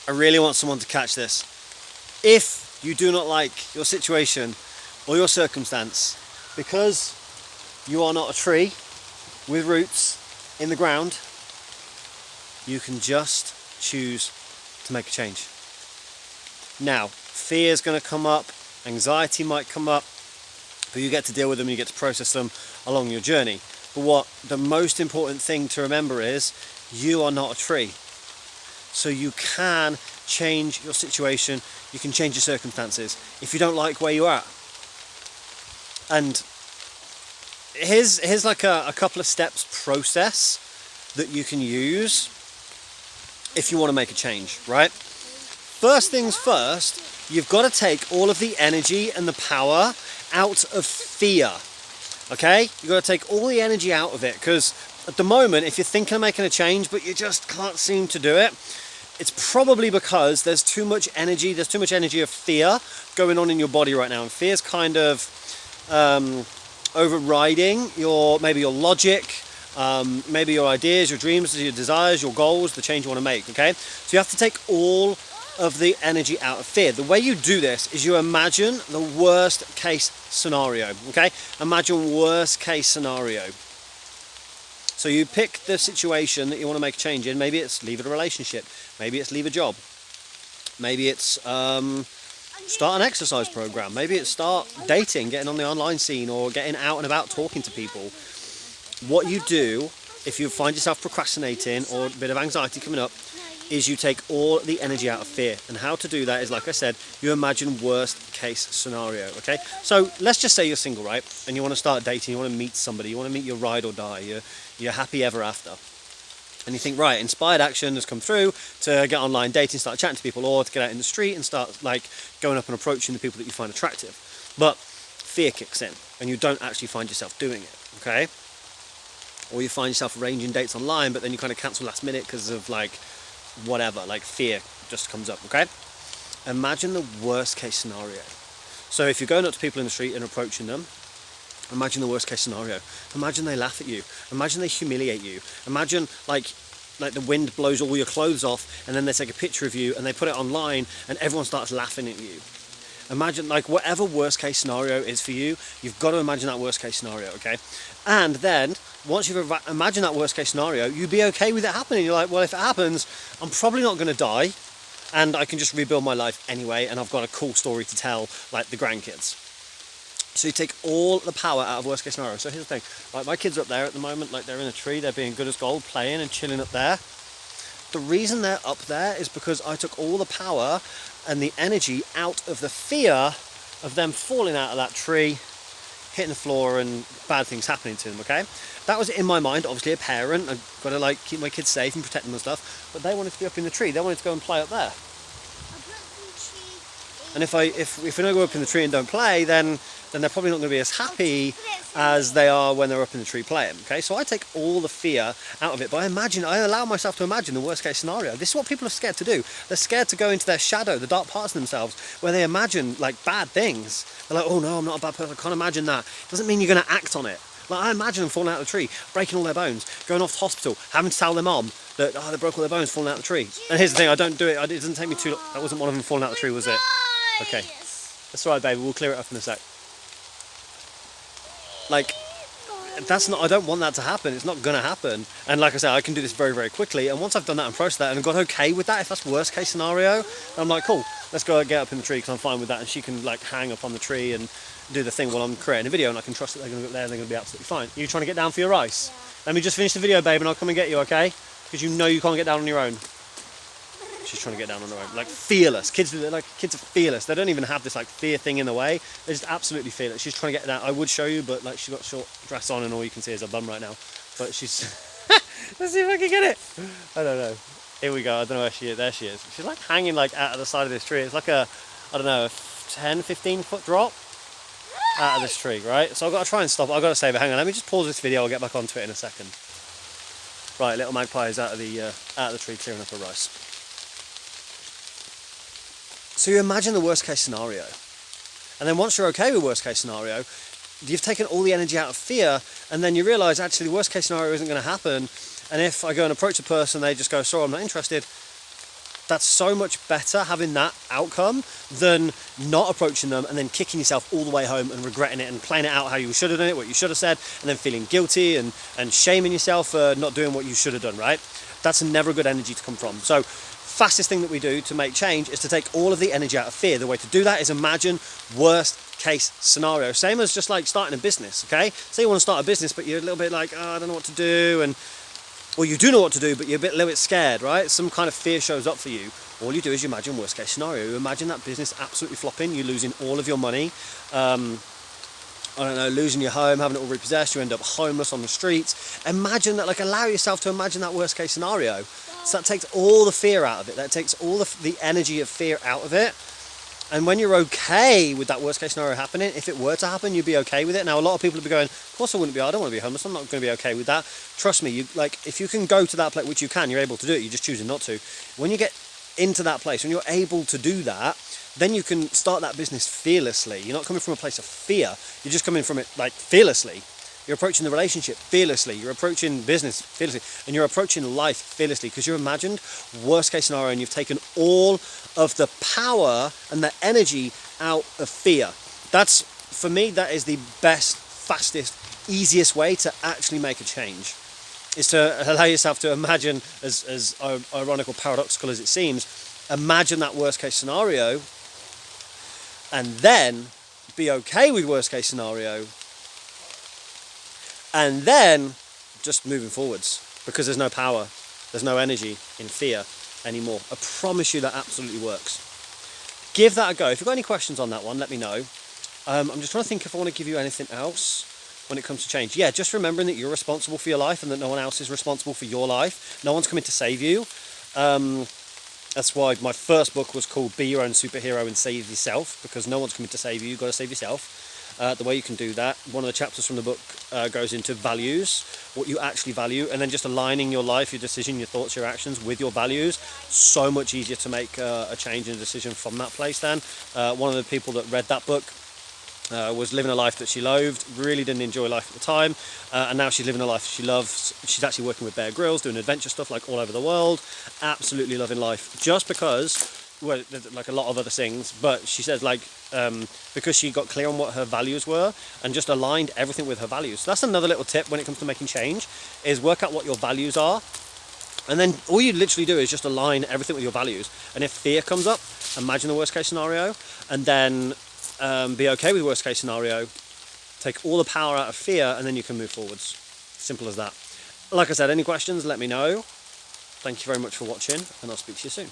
I really want someone to catch this. If you do not like your situation or your circumstance, because you are not a tree with roots in the ground, you can just choose to make a change. Now, fear is going to come up, anxiety might come up, but you get to deal with them, you get to process them along your journey. But what the most important thing to remember is, you are not a tree. So you can change your situation, you can change your circumstances if you don't like where you are. And here's like a couple of steps process that you can use if you want to make a change, right? First things first, you've got to take all of the energy and the power out of fear, okay? You've got to take all the energy out of it, because at the moment, if you're thinking of making a change but you just can't seem to do it, it's probably because there's too much energy of fear going on in your body right now, and fear's kind of overriding maybe your logic, maybe your ideas, your dreams, your desires, your goals, the change you want to make, okay? So you have to take all of the energy out of fear. The way you do this is you imagine the worst case scenario, okay? Imagine worst case scenario. So you pick the situation that you want to make a change in. Maybe it's leave a relationship, maybe it's leave a job, maybe it's start an exercise program, maybe it's start dating, getting on the online scene, or getting out and about talking to people. What you do if you find yourself procrastinating or a bit of anxiety coming up is you take all the energy out of fear. And how to do that is, like I said, you imagine worst case scenario, okay? So let's just say you're single, right? And you want to start dating, you want to meet somebody, you want to meet your ride or die, you're happy ever after. And you think, right, inspired action has come through to get online dating, start chatting to people, or to get out in the street and start like going up and approaching the people that you find attractive. But fear kicks in and you don't actually find yourself doing it, okay? Or you find yourself arranging dates online, but then you kind of cancel last minute because of like whatever, like fear just comes up, okay? Imagine the worst case scenario. So if you're going up to people in the street and approaching them, imagine the worst case scenario. Imagine they laugh at you. Imagine they humiliate you. Imagine like the wind blows all your clothes off and then they take a picture of you and they put it online and everyone starts laughing at you. Imagine like whatever worst case scenario is for you, you've got to imagine that worst case scenario, okay? And then once you've imagined that worst case scenario, you'd be okay with it happening. You're like, well, if it happens, I'm probably not going to die and I can just rebuild my life anyway, and I've got a cool story to tell like the grandkids. So you take all the power out of worst case scenario. So here's the thing, like my kids are up there at the moment, like they're in a tree, they're being good as gold, playing and chilling up there. The reason they're up there is because I took all the power and the energy out of the fear of them falling out of that tree, hitting the floor and bad things happening to them, okay? That was in my mind, obviously a parent, I've got to like keep my kids safe and protect them and stuff, but they wanted to be up in the tree, they wanted to go and play up there. And if we don't go up in the tree and don't play, then they're probably not going to be as happy as they are when they're up in the tree playing, okay? So I take all the fear out of it, but I allow myself to imagine the worst case scenario. This is what people are scared to do. They're scared to go into their shadow, the dark parts of themselves, where they imagine like bad things. They're like, oh no, I'm not a bad person, I can't imagine that. It doesn't mean you're going to act on it. Like I imagine them falling out of the tree, breaking all their bones, going off to hospital, having to tell their mom that they broke all their bones falling out of the tree. And here's the thing, I don't do it, it doesn't take me too long. That wasn't one of them falling out of the tree, was it? Okay, that's all right, baby. We'll clear it up in a sec. Like, I don't want that to happen. It's not going to happen. And like I said, I can do this very, very quickly. And once I've done that and processed that and I've got okay with that, if that's worst case scenario, I'm like, cool, let's go get up in the tree because I'm fine with that. And she can like hang up on the tree and do the thing while I'm creating a video, and I can trust that they're going to go there and they're going to be absolutely fine. Are you trying to get down for your ice? Yeah. Let me just finish the video, babe, and I'll come and get you, okay? Because you know you can't get down on your own. She's trying to get down on her own, like fearless. Kids are fearless. They don't even have this like fear thing in the way. They're just absolutely fearless. She's trying to get down. I would show you, but like she's got short dress on, and all you can see is her bum right now. But she's. Let's see if I can get it. I don't know. Here we go. I don't know where she is. There she is. She's like hanging like out of the side of this tree. It's like a 10, 15 foot drop out of this tree, right? So I've got to try and stop it. I've got to save it. Hang on. Let me just pause this video. I'll get back onto it in a second. Right, little magpie is out of the tree clearing up her rice. So you imagine the worst case scenario. And then once you're okay with worst case scenario, you've taken all the energy out of fear, and then you realise actually the worst case scenario isn't going to happen. And if I go and approach a person, they just go, sorry, I'm not interested. That's so much better having that outcome than not approaching them and then kicking yourself all the way home and regretting it and playing it out how you should have done it, what you should have said, and then feeling guilty and shaming yourself for not doing what you should have done, right? That's never a good energy to come from. So fastest thing that we do to make change is to take all of the energy out of fear. The way to do that is imagine worst case scenario. Same as just like starting a business, okay? Say you want to start a business, but you're a little bit like, oh, I don't know what to do, or you do know what to do, but you're a little bit scared, right? Some kind of fear shows up for you. All you do is you imagine worst case scenario. You imagine that business absolutely flopping, you losing all of your money, I don't know, losing your home, having it all repossessed, you end up homeless on the streets. Imagine that, like, allow yourself to imagine that worst case scenario. So that takes all the fear out of it. That takes all the energy of fear out of it. And when you're okay with that worst case scenario happening, if it were to happen, you'd be okay with it. Now, a lot of people would be going, of course I wouldn't be, I don't want to be homeless, I'm not going to be okay with that. Trust me, if you can go to that place, which you can, you're able to do it, you're just choosing not to. When you get into that place, when you're able to do that, then you can start that business fearlessly. You're not coming from a place of fear, you're just coming from it like fearlessly. You're approaching the relationship fearlessly, you're approaching business fearlessly, and you're approaching life fearlessly because you've imagined worst case scenario and you've taken all of the power and the energy out of fear. That's, for me, that is the best, fastest, easiest way to actually make a change, is to allow yourself to imagine, as ironical, paradoxical as it seems, imagine that worst case scenario and then be okay with worst case scenario, and then just moving forwards, because there's no power, there's no energy in fear anymore. I promise you that absolutely works. Give that a go. If you've got any questions on that one, let me know. I'm just trying to think if I want to give you anything else when it comes to change. Yeah, just remembering that you're responsible for your life and that no one else is responsible for your life. No one's coming to save you. That's why my first book was called Be Your Own Superhero and Save Yourself, because no one's coming to save you, you've got to save yourself. The way you can do that, one of the chapters from the book goes into values, what you actually value, and then just aligning your life, your decision, your thoughts, your actions with your values. So much easier to make a change and a decision from that place then. One of the people that read that book was living a life that she loathed, really didn't enjoy life at the time, and now she's living a life she loves. She's actually working with Bear Grylls, doing adventure stuff like all over the world, absolutely loving life, just because, well, like a lot of other things, but she says, like, because she got clear on what her values were and just aligned everything with her values. So that's another little tip when it comes to making change, is work out what your values are, and then all you literally do is just align everything with your values. And if fear comes up, imagine the worst case scenario, and then be okay with worst case scenario, take all the power out of fear, and then you can move forwards. Simple as that. Like I said, any questions, let me know. Thank you very much for watching, and I'll speak to you soon.